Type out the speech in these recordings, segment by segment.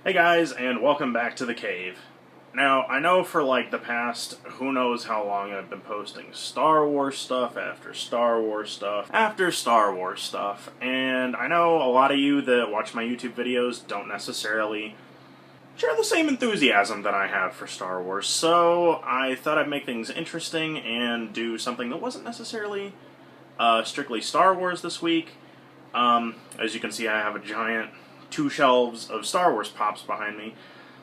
Hey guys, and welcome back to the cave. Now, I know for like the past who knows how long I've been posting Star Wars stuff after Star Wars stuff after Star Wars stuff, and I know a lot of you that watch my YouTube videos don't necessarily share the same enthusiasm that I have for Star Wars, so I thought I'd make things interesting and do something that wasn't necessarily strictly Star Wars this week. As you can see, I have a giant 2 shelves of Star Wars pops behind me.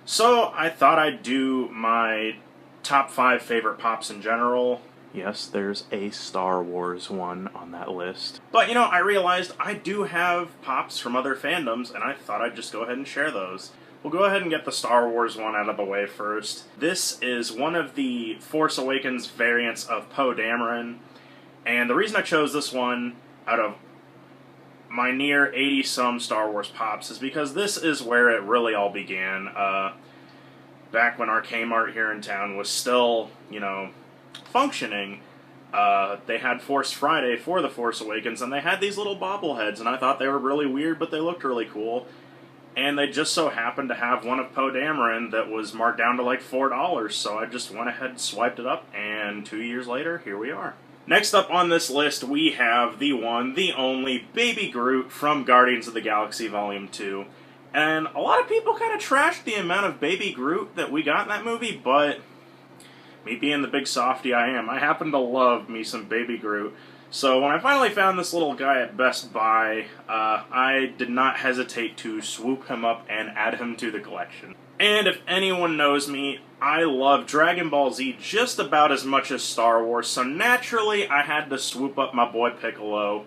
So I thought I'd do my top 5 favorite pops in general. Yes, there's a Star Wars one on that list. But, you know, I realized I do have pops from other fandoms, and I thought I'd just go ahead and share those. We'll go ahead and get the Star Wars one out of the way first. This is one of the Force Awakens variants of Poe Dameron, and the reason I chose this one out of my near 80-some Star Wars pops is because this is where it really all began. Back when our Kmart here in town was still, you know, functioning, they had Force Friday for the Force Awakens, and they had these little bobbleheads, and I thought they were really weird, but they looked really cool. And they just so happened to have one of Poe Dameron that was marked down to like $4, so I just went ahead and swiped it up, and 2 years later, here we are. Next up on this list, we have the one, the only, Baby Groot from Guardians of the Galaxy Volume 2. And a lot of people kind of trashed the amount of Baby Groot that we got in that movie, but me being the big softy I am, I happen to love me some Baby Groot. So when I finally found this little guy at Best Buy, I did not hesitate to swoop him up and add him to the collection. And if anyone knows me, I love Dragon Ball Z just about as much as Star Wars, so naturally I had to swoop up my boy Piccolo.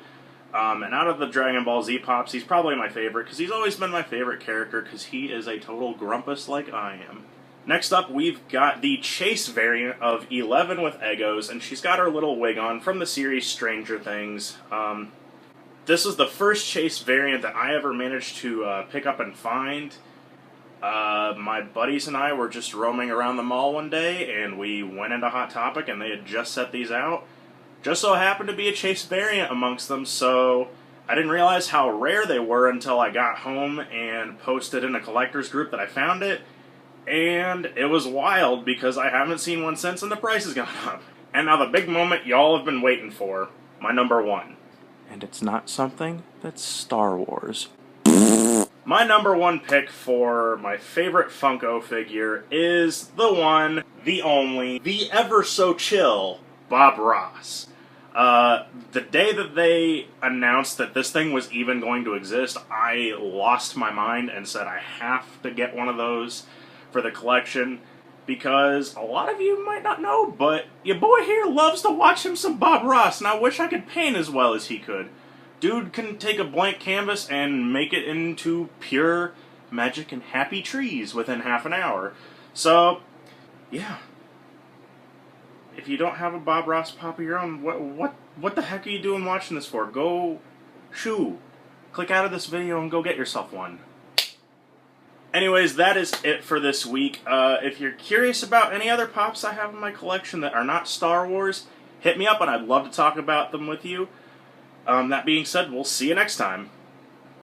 And out of the Dragon Ball Z pops, he's probably my favorite, because he's always been my favorite character, because he is a total grumpus like I am. Next up, we've got the Chase variant of 11 with Eggos, and she's got her little wig on from the series Stranger Things. This is the first Chase variant that I ever managed to pick up and find. My buddies and I were just roaming around the mall one day, and we went into Hot Topic, and they had just set these out. Just so happened to be a Chase variant amongst them, so I didn't realize how rare they were until I got home and posted in a collector's group that I found it, and it was wild because I haven't seen one since and the price has gone up. And now the big moment y'all have been waiting for, my number 1. And it's not something that's Star Wars. My number 1 pick for my favorite Funko figure is the one, the only, the ever-so-chill Bob Ross. The day that they announced that this thing was even going to exist, I lost my mind and said I have to get one of those for the collection, because a lot of you might not know, but your boy here loves to watch him some Bob Ross, and I wish I could paint as well as he could. Dude can take a blank canvas and make it into pure magic and happy trees within half an hour. So, yeah. If you don't have a Bob Ross pop of your own, what the heck are you doing watching this for? Go, click out of this video and go get yourself one. Anyways, that is it for this week. If you're curious about any other pops I have in my collection that are not Star Wars, hit me up and I'd love to talk about them with you. That being said, we'll see you next time.